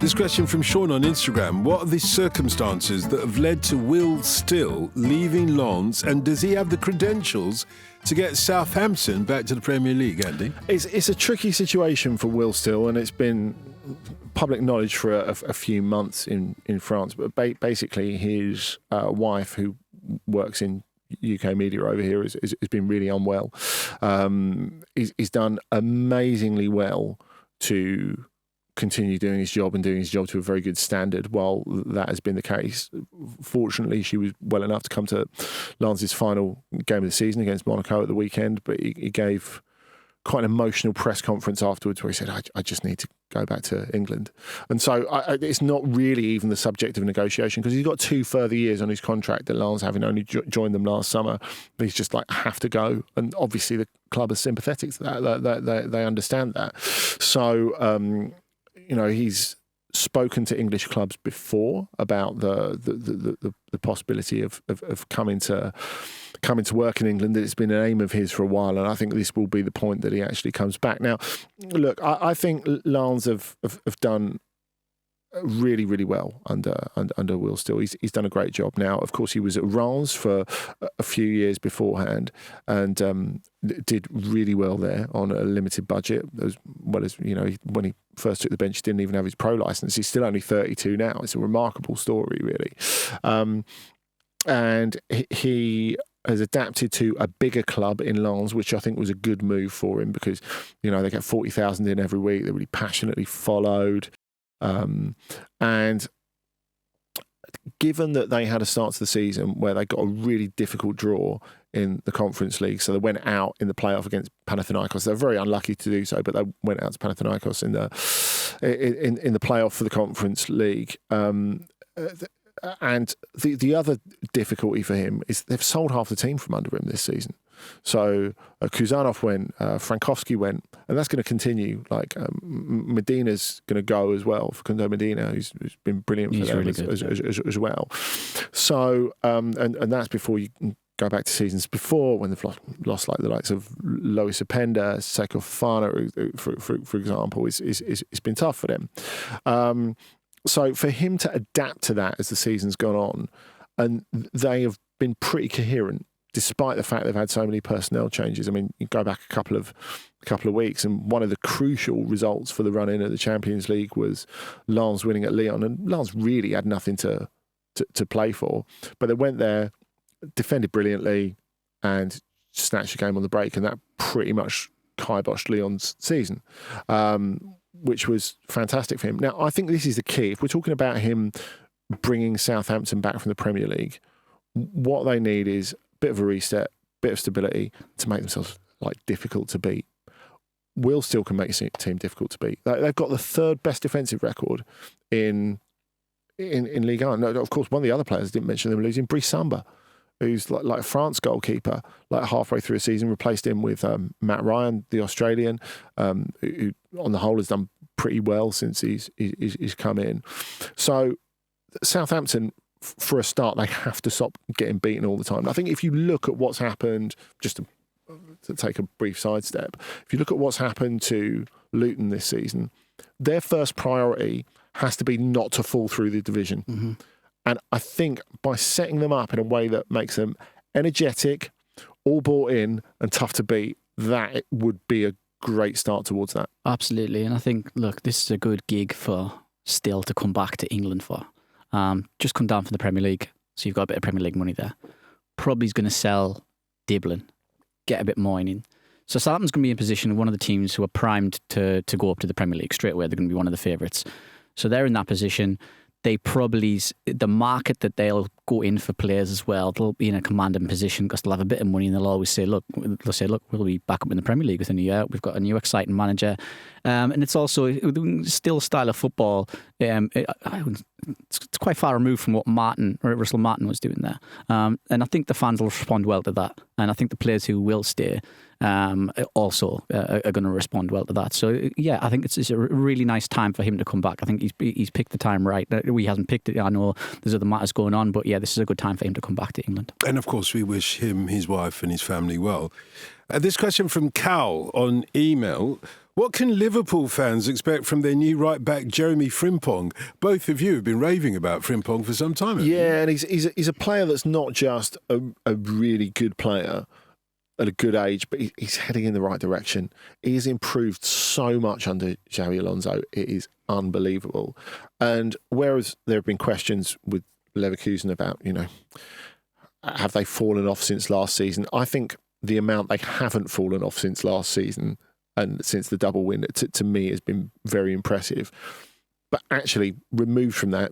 This question from Sean on Instagram. What are the circumstances that have led to Will Still leaving Lens, and does he have the credentials to get Southampton back to the Premier League, Andy? It's a tricky situation for Will Still, and it's been public knowledge for a few months in France. But basically, his wife, who works in UK media over here, has been really unwell. He's done amazingly well to continue doing his job and doing his job to a very good standard while that has been the case. Fortunately, she was well enough to come to Lens's final game of the season against Monaco at the weekend, but he gave quite an emotional press conference afterwards where he said, I just need to go back to England. And so it's not really even the subject of negotiation, because he's got 2 further years on his contract at Lens, having only joined them last summer. But he's just like, I have to go. And obviously the club is sympathetic to that. They understand that. So, he's spoken to English clubs before about the possibility of coming to work in England. It's been an aim of his for a while, and I think this will be the point that he actually comes back. Now, look, I think Lens have done really, really well under Will Still. He's done a great job. Now, of course, he was at Reims for a few years beforehand, and did really well there on a limited budget, as well as, when he first took the bench, he didn't even have his pro license. He's still only 32 now. It's a remarkable story, really. And he has adapted to a bigger club in Lens, which I think was a good move for him, because, they get 40,000 in every week. They're really passionately followed. And given that they had a start to the season where they got a really difficult draw in the Conference League, so they went out in the playoff against Panathinaikos. They're very unlucky to do so, but they went out to Panathinaikos in the playoff for the Conference League. And the other difficulty for him is they've sold half the team from under him this season. So Kuzanov went, Frankowski went, and that's going to continue. Like Medina's going to go as well, for Kundo Medina, who's been brilliant for them really as well. So and that's before you can go back to seasons before, when they've lost like the likes of Lois Openda, Seko Fofana, for example. It's been tough for them. So for him to adapt to that as the season's gone on, and they have been pretty coherent, despite the fact they've had so many personnel changes. I mean, you go back a couple of weeks, and one of the crucial results for the run-in of the Champions League was Lens winning at Lyon, and Lens really had nothing to play for. But they went there, defended brilliantly, and snatched the game on the break, and that pretty much kiboshed Lyon's season, which was fantastic for him. Now, I think this is the key. If we're talking about him bringing Southampton back from the Premier League, what they need is bit of a reset, bit of stability to make themselves difficult to beat. Will Still can make a team difficult to beat. They've got the 3rd best defensive record in Ligue 1. No, of course, one of the other players I didn't mention them losing, Brice Samba, who's like a France goalkeeper, halfway through a season, replaced him with Matt Ryan, the Australian, who on the whole has done pretty well since he's come in. So Southampton, for a start, they have to stop getting beaten all the time. I think if you look at what's happened, just to take a brief sidestep, if you look at what's happened to Luton this season, their first priority has to be not to fall through the division. Mm-hmm. And I think by setting them up in a way that makes them energetic, all bought in, and tough to beat, that it would be a great start towards that. Absolutely. And I think, look, this is a good gig for Still to come back to England for. Just come down from the Premier League, so you've got a bit of Premier League money there. Probably is going to sell Diblin, get a bit more in. So Southampton's going to be in position, one of the teams who are primed to go up to the Premier League straight away. They're going to be one of the favourites. So they're in that position. They probably, the market that they'll go in for players as well, they'll be in a commanding position because they'll have a bit of money, and they'll always say, look, we'll be back up in the Premier League within a year. We've got a new exciting manager. And it's also still style of football. It's quite far removed from what Russell Martin was doing there. And I think the fans will respond well to that. And I think the players who will stay also are going to respond well to that. So yeah, I think it's a really nice time for him to come back. I think he's picked the time right. He hasn't picked it. I know there's other matters going on, but yeah, this is a good time for him to come back to England. And of course, we wish him, his wife and his family well. This question from Cal on email. What can Liverpool fans expect from their new right-back, Jeremie Frimpong? Both of you have been raving about Frimpong for some time. Yeah, and he's a player that's not just a really good player at a good age, but he's heading in the right direction. He has improved so much under Xabi Alonso. It is unbelievable. And whereas there have been questions with Leverkusen about, have they fallen off since last season? I think the amount they haven't fallen off since last season and since the double win, to me, has been very impressive. But actually, removed from that,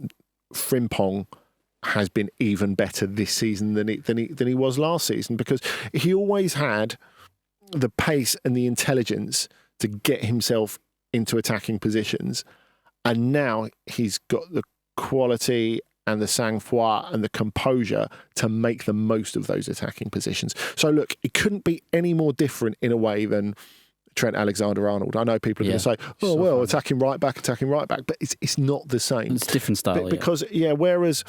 Frimpong has been even better this season than he was last season, because he always had the pace and the intelligence to get himself into attacking positions, and now he's got the quality and the sang-froid and the composure to make the most of those attacking positions. So look, it couldn't be any more different in a way than Trent Alexander-Arnold. I know people are going to say, attacking right back, but it's not the same. It's a different style. Because, whereas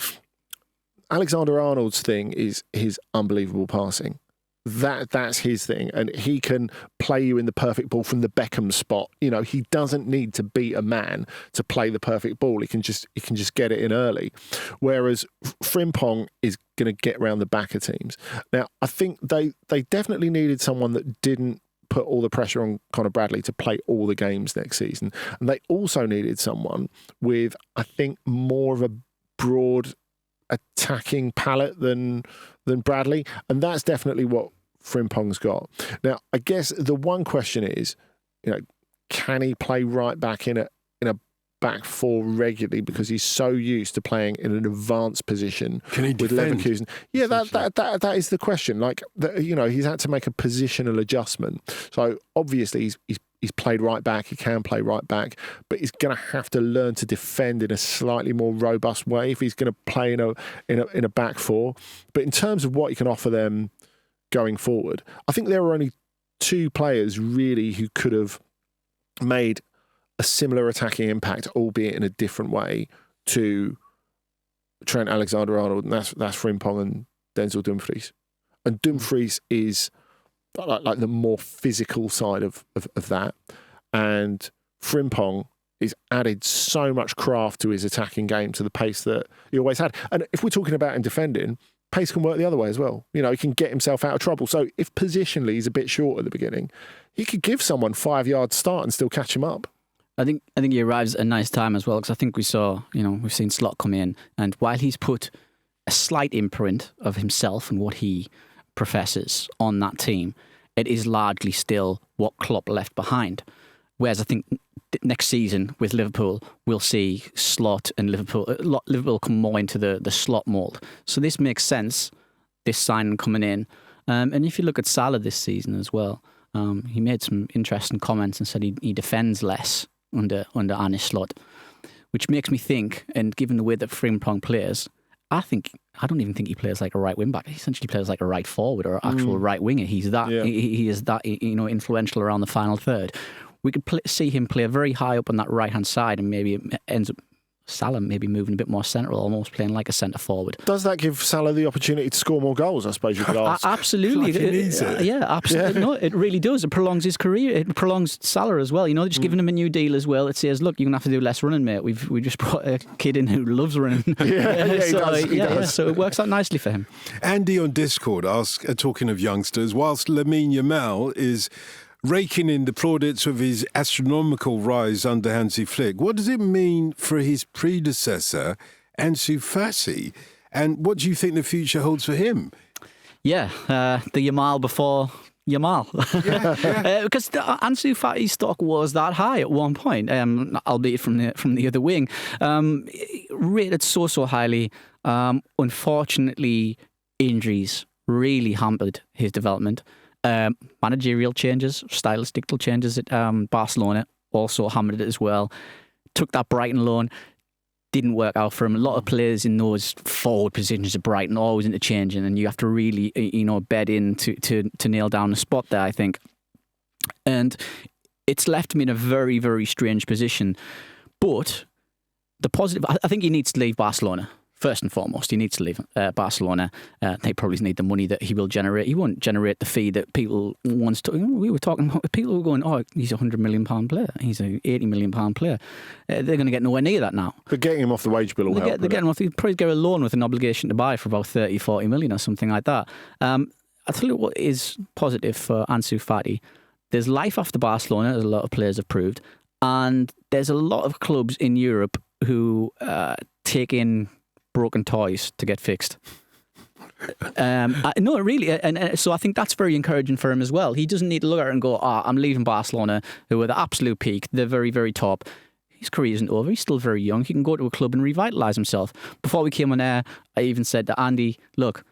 Alexander-Arnold's thing is his unbelievable passing. That's his thing, and he can play you in the perfect ball from the Beckham spot. He doesn't need to be a man to play the perfect ball. He can just get it in early. Whereas Frimpong is going to get around the back of teams. Now, I think they definitely needed someone that didn't put all the pressure on Conor Bradley to play all the games next season, and they also needed someone with, I think, more of a broad attacking palette than Bradley, and that's definitely what Frimpong's got. Now, I guess the one question is, can he play right back in a back four regularly, because he's so used to playing in an advanced position with Leverkusen? Yeah, that is the question. He's had to make a positional adjustment. So obviously he's played right back. He can play right back, but he's going to have to learn to defend in a slightly more robust way if he's going to play in a back four. But in terms of what he can offer them going forward, I think there were only two players really who could have made a similar attacking impact, albeit in a different way, to Trent Alexander-Arnold, and that's Frimpong and Denzel Dumfries. And Dumfries is like the more physical side of that, and Frimpong is added so much craft to his attacking game, to the pace that he always had. And if we're talking about him defending, pace can work the other way as well. He can get himself out of trouble. So if positionally he's a bit short at the beginning, he could give someone 5 yards start and still catch him up. I think he arrives at a nice time as well, because I think we saw, we've seen Slot come in, and while he's put a slight imprint of himself and what he professes on that team, it is largely still what Klopp left behind. Whereas I think next season with Liverpool, we'll see Slot and Liverpool come more into the Slot mould. So this makes sense, this signing coming in. And if you look at Salah this season as well, he made some interesting comments and said he defends less under Arne Slot, which makes me think, and given the way that Frimpong plays, I don't even think he plays like a right wing back. He essentially plays like a right forward or actual right winger. He's that he is that influential around the final third. We could see him play very high up on that right hand side, and maybe it ends up Salah maybe moving a bit more central, almost playing like a centre forward. Does that give Salah the opportunity to score more goals, I suppose you could ask? Absolutely. Like he needs it. Yeah, absolutely. Yeah. No, it really does. It prolongs his career. It prolongs Salah as well. Just giving him a new deal as well. It says, look, you're going to have to do less running, mate. We just brought a kid in who loves running. He does. So it works out nicely for him. Andy on Discord asks, talking of youngsters, whilst Lamine Yamal is raking in the plaudits of his astronomical rise under Hansi Flick, what does it mean for his predecessor, Ansu Fati? And what do you think the future holds for him? Yeah, the Yamal before Yamal. Because Ansu Fati's stock was that high at one point, albeit from the other wing. Rated so highly. Unfortunately, injuries really hampered his development. Managerial changes, stylistical changes at Barcelona also hammered it as well. Took that Brighton loan, didn't work out for him. A lot of players in those forward positions at Brighton always interchanging, and you have to really bed in to nail down the spot there, I think. And it's left me in a very, very strange position. But the positive, I think he needs to leave Barcelona first and foremost, he needs to leave Barcelona. They probably need the money that he will generate. He won't generate the fee that people wants to. We were talking about people were going, oh, he's £100 million player. He's an £80 million player. They're going to get nowhere near that now. But getting him off the wage bill will help. They're getting him off. He'll probably get a loan with an obligation to buy for about 30, 40 million or something like that. I'll tell you what is positive for Ansu Fati. There's life after Barcelona, as a lot of players have proved. And there's a lot of clubs in Europe who take in broken toys to get fixed. No, really. And so I think that's very encouraging for him as well. He doesn't need to look at it and go, I'm leaving Barcelona, who are the absolute peak, the very, very top. His career isn't over. He's still very young. He can go to a club and revitalise himself. Before we came on air, I even said to Andy, look,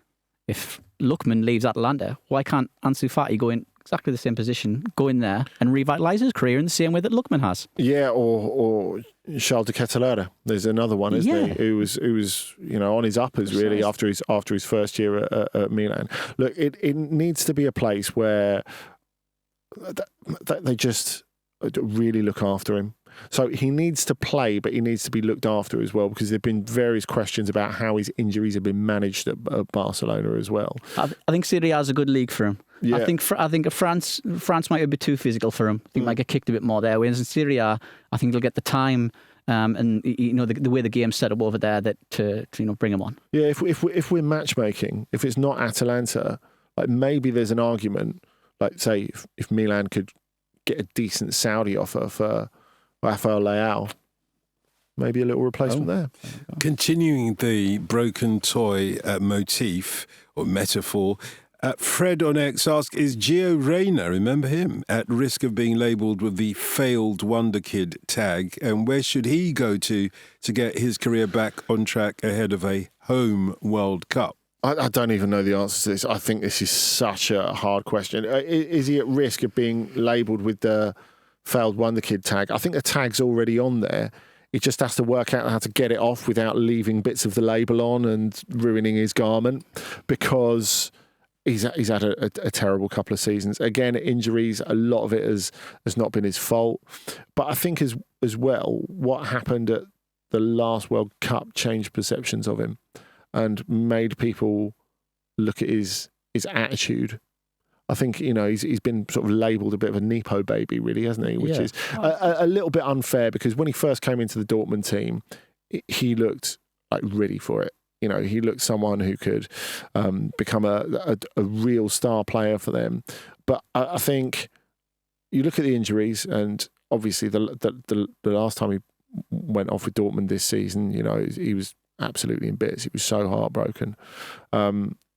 if Lookman leaves Atalanta, why can't Ansu Fati go in exactly the same position, go in there and revitalise his career in the same way that Lookman has? Yeah, or Charles de Ketelaere. There's another one, isn't he? Who was on his uppers really after his first year at Milan. Look, it needs to be a place where they just really look after him. So he needs to play, but he needs to be looked after as well, because there have been various questions about how his injuries have been managed at Barcelona as well. I think Serie A is a good league for him. Yeah. I think France might be a bit too physical for him. I think he might get kicked a bit more there. Whereas in Serie A, I think he'll get the time and the way the game's set up over there that to bring him on. Yeah, if we're matchmaking, if it's not Atalanta, like maybe there's an argument. Like say if Milan could get a decent Saudi offer for Rafael Leao, maybe a little replacement there. Continuing the broken toy motif or metaphor, Fred on X asks, is Gio Reyna, remember him, at risk of being labelled with the failed wonderkid tag? And where should he go to get his career back on track ahead of a home World Cup? I don't even know the answer to this. I think this is such a hard question. Is he at risk of being labelled with the failed wonderkid tag? I think the tag's already on there. He just has to work out how to get it off without leaving bits of the label on and ruining his garment, because he's had a terrible couple of seasons. Again, injuries, a lot of it has not been his fault. But I think as well, what happened at the last World Cup changed perceptions of him and made people look at his attitude. I think, he's been sort of labelled a bit of a Nepo baby, really, hasn't he? Which is a little bit unfair, because when he first came into the Dortmund team, he looked like ready for it. He looked someone who could become a real star player for them. But I think you look at the injuries, and obviously the last time he went off with Dortmund this season, he was absolutely in bits. He was so heartbroken.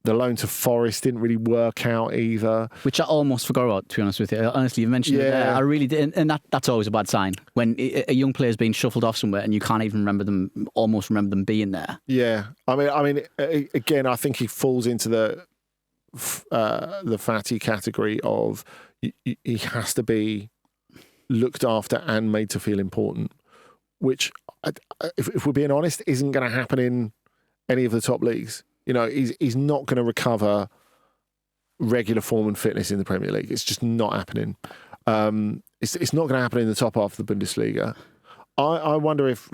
The loan to Forest didn't really work out either. Which I almost forgot about, to be honest with you. Honestly, you mentioned it there. I really did. And that's always a bad sign. When a young player's being shuffled off somewhere and you can't even almost remember them being there. Yeah. I mean, again, I think he falls into the Fati category of he has to be looked after and made to feel important, which, if we're being honest, isn't going to happen in any of the top leagues. He's not going to recover regular form and fitness in the Premier League. It's just not happening. It's not going to happen in the top half of the Bundesliga. I wonder if,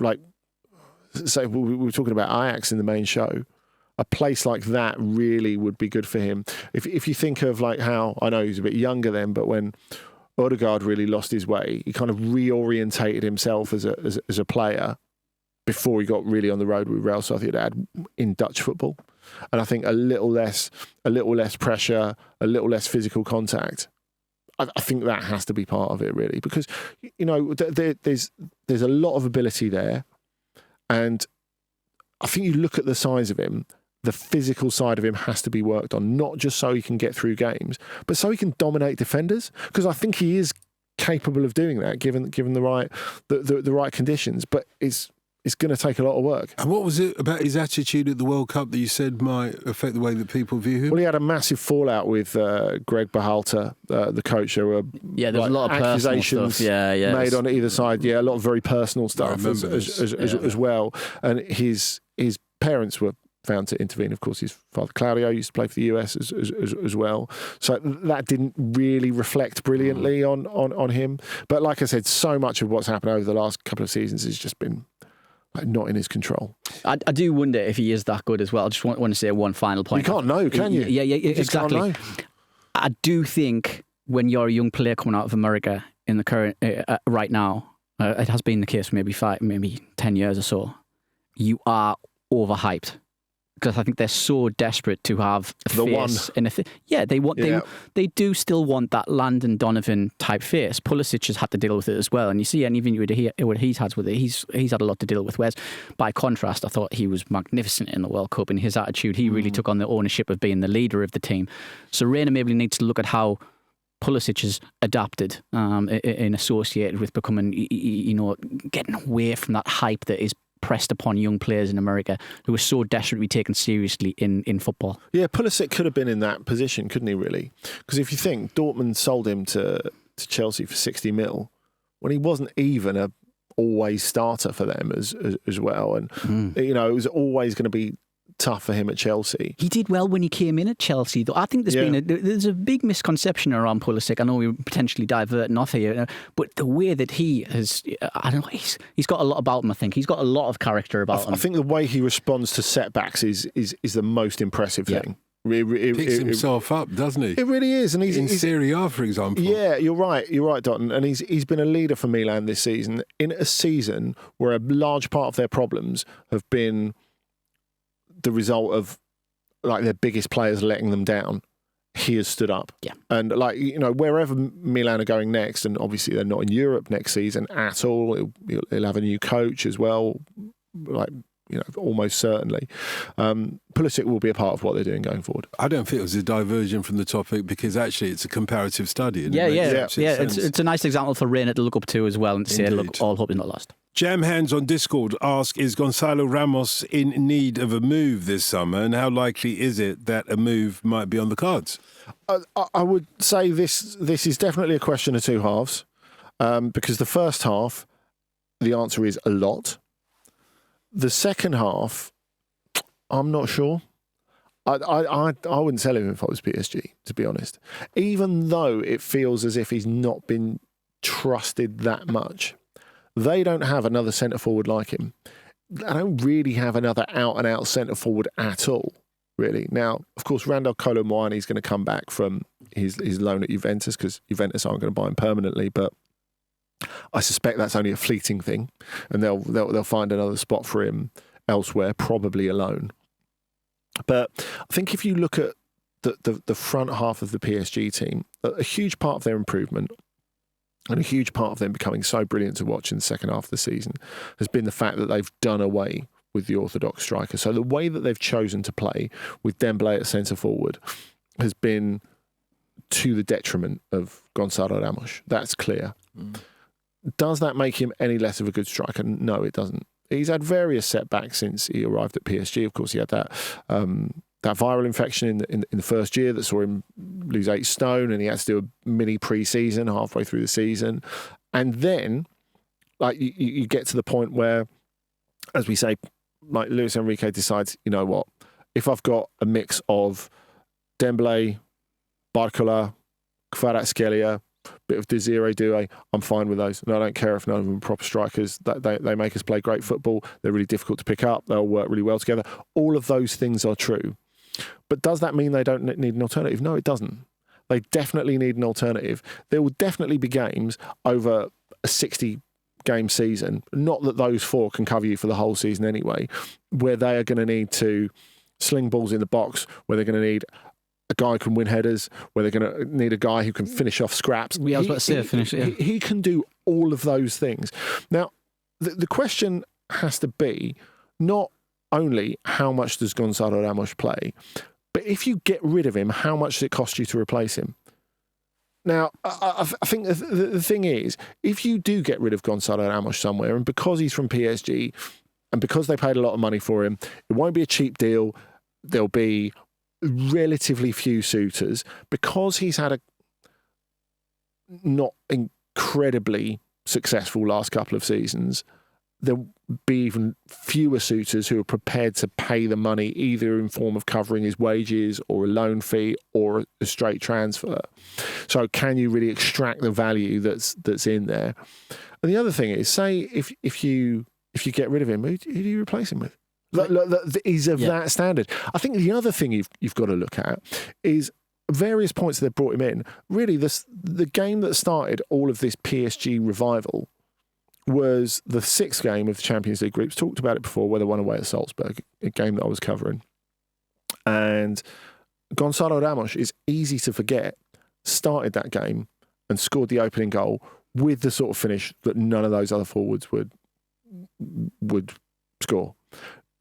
say we were talking about Ajax in the main show, a place like that really would be good for him. If you think of how, I know he's a bit younger then, but when Odegaard really lost his way, he kind of reorientated himself as a player before he got really on the road with Real Sociedad in Dutch football. And I think a little less pressure, a little less physical contact. I think that has to be part of it, really, because there's a lot of ability there, and I think you look at the size of him. The physical side of him has to be worked on, not just so he can get through games, but so he can dominate defenders. Because I think he is capable of doing that, given the right conditions. But it's going to take a lot of work. And what was it about his attitude at the World Cup that you said might affect the way that people view him? Well, he had a massive fallout with Greg Berhalter, the coach. There were there's a lot of accusations made on either side. Yeah, a lot of very personal stuff as well. And his parents were found to intervene. Of course, his father Claudio used to play for the US as well. So that didn't really reflect brilliantly on him. But like I said, so much of what's happened over the last couple of seasons has just been not in his control. I do wonder if he is that good as well. I just want to say one final point. You can't know, can you? Yeah, You just can't exactly. know. I do think when you're a young player coming out of America in the current right now, it has been the case for maybe 10 years or so, you are overhyped. Because I think they're so desperate to have a The face one. in a they do still want that Landon Donovan type face. Pulisic has had to deal with it as well, and you see, and even what he's had with it, he's had a lot to deal with. Whereas, by contrast, I thought he was magnificent in the World Cup in his attitude. He really took on the ownership of being the leader of the team. So Reyna maybe needs to look at how Pulisic has adapted in associated with becoming, getting away from that hype that is pressed upon young players in America who are so desperate to be taken seriously in football. Yeah, Pulisic could have been in that position, couldn't he, really? Because if you think Dortmund sold him to Chelsea for 60 mil, when he wasn't even a always starter for them as well. And, it was always going to be tough for him at Chelsea. He did well when he came in at Chelsea, though. I think there's a big misconception around Pulisic. I know we're potentially diverting off here, but the way that he has, I don't know, he's got a lot about him. I think he's got a lot of character about him. I think the way he responds to setbacks is the most impressive thing. Picks himself up, doesn't he? It really is, and he's in Serie A, for example. Yeah, you're right, Dotun, and he's been a leader for Milan this season in a season where a large part of their problems have been the result of like their biggest players letting them down. He has stood up. Yeah. And wherever Milan are going next, and obviously they're not in Europe next season at all, he'll have a new coach as well, almost certainly. Pulisic will be a part of what they're doing going forward. I don't feel it's a diversion from the topic because actually it's a comparative study. And It's a nice example for Reyna to look up to as well and to say, look, all hope is not lost. Jam Hands on Discord ask, is Gonçalo Ramos in need of a move this summer, and how likely is it that a move might be on the cards? I would say this is definitely a question of two halves, because the first half, the answer is a lot. The second half, I'm not sure. I wouldn't sell him if I was PSG, to be honest. Even though it feels as if he's not been trusted that much. They don't have another centre-forward like him. They don't really have another out-and-out centre-forward at all, really. Now, of course, Randal Kolo Muani is going to come back from his loan at Juventus because Juventus aren't going to buy him permanently, but I suspect that's only a fleeting thing, and they'll find another spot for him elsewhere, probably a loan. But I think if you look at the front half of the PSG team, a huge part of their improvement and a huge part of them becoming so brilliant to watch in the second half of the season has been the fact that they've done away with the orthodox striker. So the way that they've chosen to play with Dembélé at centre forward has been to the detriment of Gonçalo Ramos. That's clear. Does that make him any less of a good striker? No, it doesn't. He's had various setbacks since he arrived at PSG. Of course, he had that viral infection in the first year that saw him lose 8 stone, and he had to do a mini pre-season halfway through the season. And then, you get to the point where, as we say, like Luis Enrique decides, you know what, if I've got a mix of Dembélé, Barcola, Kvaratskhelia, bit of Desiree Doué, I'm fine with those. And I don't care if none of them are proper strikers. They make us play great football. They're really difficult to pick up. They'll work really well together. All of those things are true. But does that mean they don't need an alternative? No, it doesn't. They definitely need an alternative. There will definitely be games over a 60-game season, not that those 4 can cover you for the whole season anyway, where they are going to need to sling balls in the box, where they're going to need a guy who can win headers, where they're going to need a guy who can finish off scraps. I was about to say finish. Yeah. He can do all of those things. Now, the question has to be not only how much does Gonçalo Ramos play, but if you get rid of him, how much does it cost you to replace him? Now, I think the thing is, if you do get rid of Gonçalo Ramos somewhere, and because he's from PSG, and because they paid a lot of money for him, it won't be a cheap deal. There'll be relatively few suitors, because he's had a not incredibly successful last couple of seasons. There'll be even fewer suitors who are prepared to pay the money, either in form of covering his wages or a loan fee or a straight transfer. So can you really extract the value that's in there? And the other thing is, say if you if you get rid of him, who do you replace him with? He's of that standard. I think the other thing you've got to look at is various points that they've brought him in. Really, the game that started all of this PSG revival was the 6th game of the Champions League groups. Talked about it before, where they won away at Salzburg, a game that I was covering. And Gonçalo Ramos, is easy to forget, started that game and scored the opening goal with the sort of finish that none of those other forwards would score.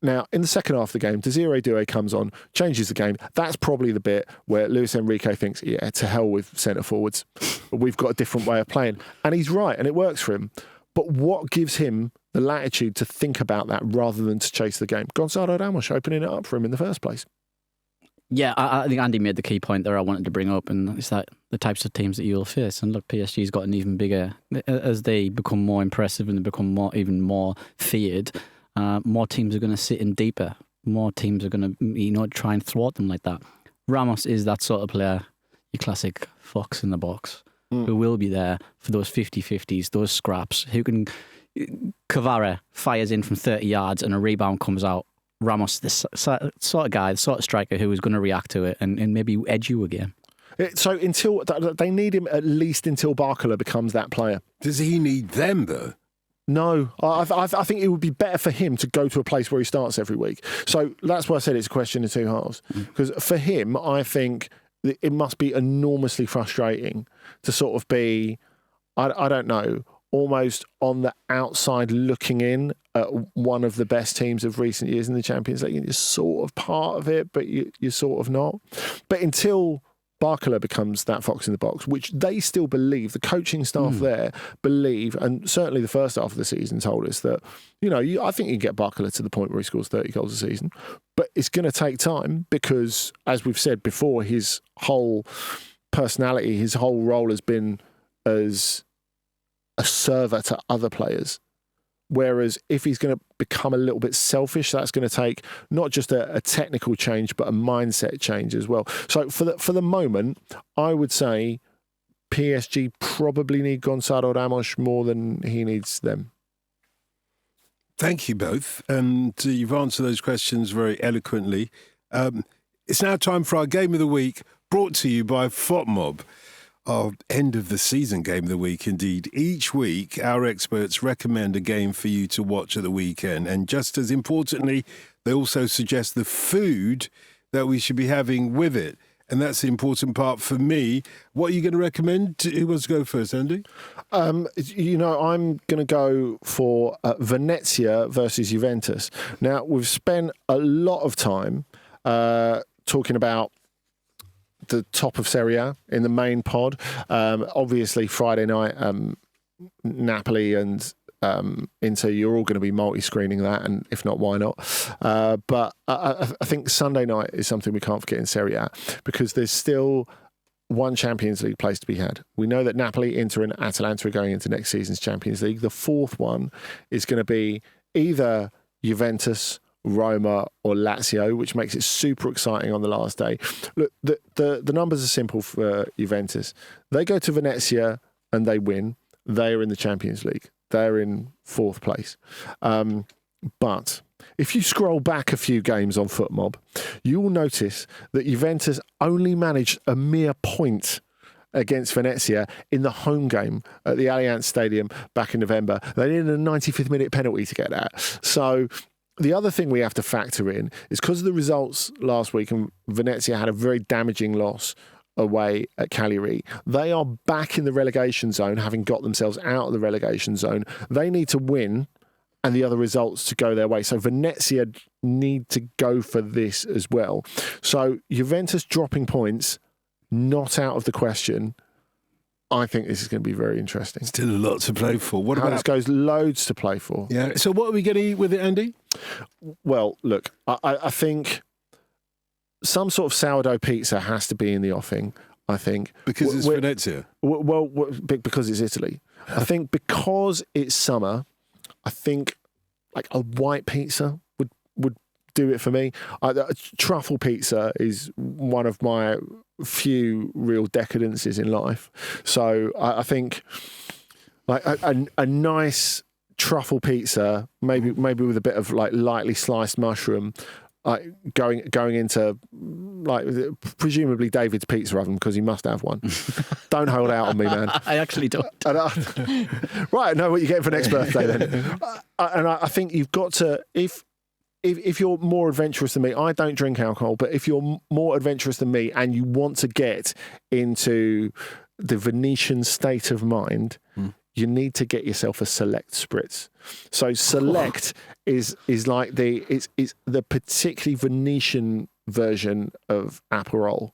Now, in the second half of the game, Desiree Doué comes on, changes the game. That's probably the bit where Luis Enrique thinks, yeah, to hell with centre forwards. We've got a different way of playing. And he's right, and it works for him. But what gives him the latitude to think about that rather than to chase the game? Gonçalo Ramos opening it up for him in the first place. Yeah, I think Andy made the key point there I wanted to bring up, and it's that the types of teams that you'll face. And look, PSG's gotten even bigger as they become more impressive and they become even more feared. More teams are going to sit in deeper. More teams are going to, try and thwart them like that. Ramos is that sort of player, your classic fox in the box, who will be there for those 50-50s, those scraps. Who can, Kvara fires in from 30 yards and a rebound comes out. Ramos, the sort of guy, the sort of striker who is going to react to it and maybe edge you again. So until they need him at least until Barcola becomes that player. Does he need them though? No, I think it would be better for him to go to a place where he starts every week. So that's why I said it's a question in two halves. Because for him, I think it must be enormously frustrating to sort of be, I don't know, almost on the outside looking in at one of the best teams of recent years in the Champions League. And you're sort of part of it, but you're sort of not. But until Barcola becomes that fox in the box, which they still believe, the coaching staff there believe, and certainly the first half of the season told us that, I think you get Barcola to the point where he scores 30 goals a season, but it's going to take time because, as we've said before, his whole personality, his whole role has been as a server to other players. Whereas if he's going to become a little bit selfish, that's going to take not just a technical change, but a mindset change as well. So for the moment, I would say PSG probably need Gonçalo Ramos more than he needs them. Thank you both. And you've answered those questions very eloquently. It's now time for our Game of the Week, brought to you by FotMob. Our end of the season game of the week, indeed. Each week, our experts recommend a game for you to watch at the weekend. And just as importantly, they also suggest the food that we should be having with it. And that's the important part for me. What are you going to recommend? Who wants to go first, Andy? I'm going to go for Venezia versus Juventus. Now, we've spent a lot of time talking about the top of Serie A in the main pod. Obviously, Friday night, Napoli and Inter, you're all going to be multi-screening that, and if not, why not? But I think Sunday night is something we can't forget in Serie A because there's still one Champions League place to be had. We know that Napoli, Inter and Atalanta are going into next season's Champions League. The fourth one is going to be either Juventus, Roma or Lazio, which makes it super exciting on the last day. Look, the numbers are simple for Juventus. They go to Venezia and they win. They are in the Champions League. They're in fourth place. But if you scroll back a few games on FotMob, you will notice that Juventus only managed a mere point against Venezia in the home game at the Allianz Stadium back in November. They needed a 95th minute penalty to get that. So the other thing we have to factor in is because of the results last week, and Venezia had a very damaging loss away at Cagliari. They are back in the relegation zone, having got themselves out of the relegation zone. They need to win and the other results to go their way. So Venezia need to go for this as well. So Juventus dropping points, not out of the question. I think this is going to be very interesting. Still a lot to play for. What about this goes? Loads to play for. Yeah. So what are we going to eat with it, Andy? Well, look, I think some sort of sourdough pizza has to be in the offing. I think because it's Venezia. Well, because it's Italy. I think because it's summer. I think like a white pizza would do it for me. Truffle pizza is one of my few real decadences in life. So I think like a nice truffle pizza, maybe with a bit of like lightly sliced mushroom, like going into like presumably David's pizza oven, because he must have one. Don't hold out on me, man. I actually don't. Right, I know what you're getting for next birthday then. I think you've got to, if you're more adventurous than me, I don't drink alcohol, but if you're more adventurous than me and you want to get into the Venetian state of mind, you need to get yourself a Select spritz. So Select is like it's the particularly Venetian version of Aperol.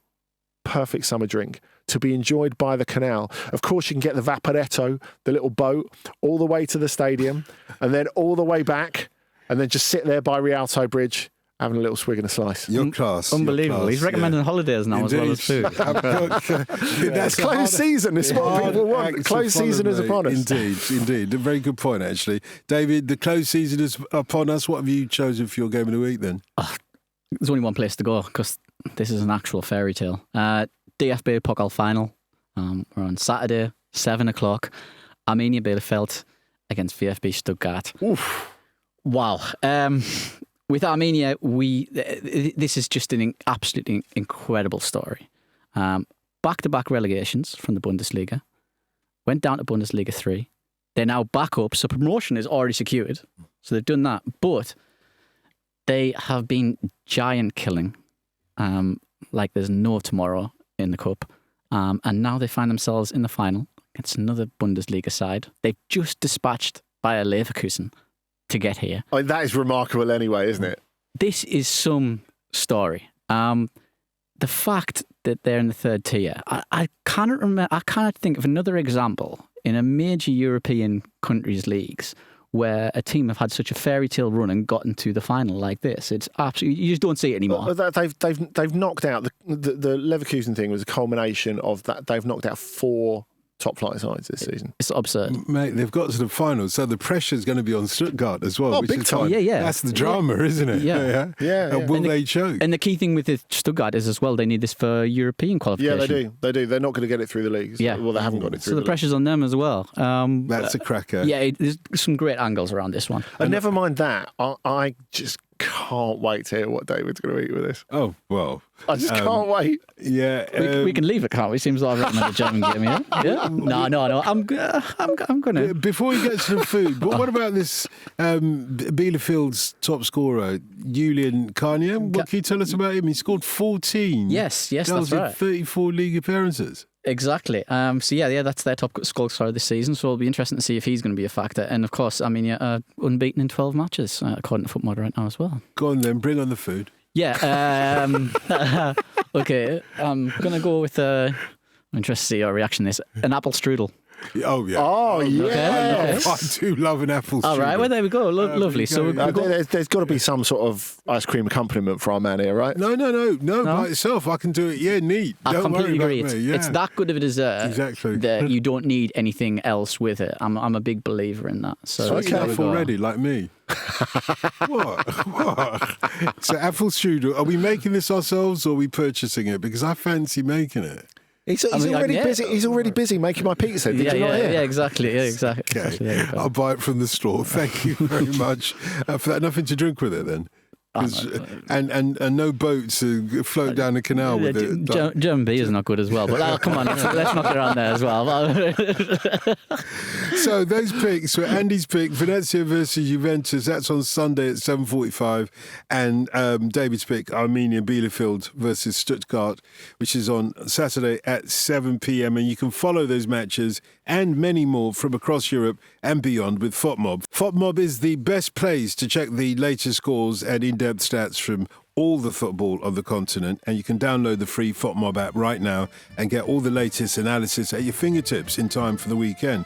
Perfect summer drink to be enjoyed by the canal. Of course, you can get the Vaporetto, the little boat, all the way to the stadium, and then all the way back, and then just sit there by Rialto Bridge having a little swig and a slice. Your class. Unbelievable. Your class, He's recommending holidays now Indeed. as well as food. That's close season. It's what people want. Close season is upon us. Indeed. A very good point, actually. David, the close season is upon us. What have you chosen for your game of the week then? There's only one place to go because this is an actual fairy tale. DFB Pokal final. We're on Saturday, 7 o'clock. Arminia Bielefeld against VfB Stuttgart. Oof. Wow. With Armenia, this is just an absolutely incredible story. Back-to-back relegations from the Bundesliga. Went down to Bundesliga 3. They're now back up, so promotion is already secured. So they've done that. But they have been giant killing, like there's no tomorrow in the Cup. And now they find themselves in the final against another Bundesliga side. They've just dispatched Bayer Leverkusen to get here. I mean, that is remarkable anyway, isn't it? This is some story. The fact that they're in the third tier, I cannot remember. I cannot think of another example in a major European country's leagues where a team have had such a fairy tale run and gotten to the final like this. It's absolutely, you just don't see it anymore. They've knocked out the Leverkusen thing was a culmination of that. They've knocked out 4 top flight sides this season. It's absurd. Mate, they've got to the final, so the pressure's going to be on Stuttgart as well. Oh, which big is time. fine. Yeah. That's the drama, isn't it? Yeah. And will they choke? And the key thing with the Stuttgart is as well, they need this for European qualification. Yeah, they do. They're not going to get it through the leagues. Yeah. Well, they haven't got it through So the pressure's on them as well. That's a cracker. Yeah, there's some great angles around this one. And never mind that. I just can't wait to hear what David's going to eat with this. Oh, well. I just can't wait. Yeah. We can leave it, can't we? Seems like I've recommended a German game, yeah? No. I'm going to. Before we get to the food, but what about this Bielefeld's top scorer, Julian Carnier? What can you tell us about him? He scored 14. Yes, goals that's right. in 34 league appearances. Exactly. So that's their top goal scorer this season. So it'll be interesting to see if he's going to be a factor. And of course, unbeaten in 12 matches, according to FotMob right now as well. Go on then, bring on the food. Yeah. Okay. I'm going to go with. I'm interested to see your reaction to this. An apple strudel. Oh, yeah. Oh, yeah. Okay. I do love an apple strudel. All right. Well, there we go. Lovely. So there's got to be some sort of ice cream accompaniment for our man here, right? No, by itself. I can do it. Yeah, neat. I Don't completely worry agree. about me. Yeah. It's that good of a dessert Exactly. that you don't need anything else with it. I'm a big believer in that. So It's enough already, like me. What? So apple strudel, are we making this ourselves or are we purchasing it? Because I fancy making it. He's already busy. He's already busy making my pizza. Did you not hear? Yeah, exactly. Yeah, exactly. Okay. There you go. I'll buy it from the store. Thank you very much for that. Nothing to drink with it then. And no boats to float down the canal with it. German beer is not good as well, but come on, let's knock it around there as well. So those picks were Andy's pick, Venezia versus Juventus. That's on Sunday at 7:45, and David's pick, Arminia Bielefeld versus Stuttgart, which is on Saturday at 7 p.m. And you can follow those matches and many more from across Europe and beyond with FotMob. FotMob is the best place to check the latest scores and in-depth stats from all the football of the continent, and you can download the free FotMob app right now and get all the latest analysis at your fingertips in time for the weekend.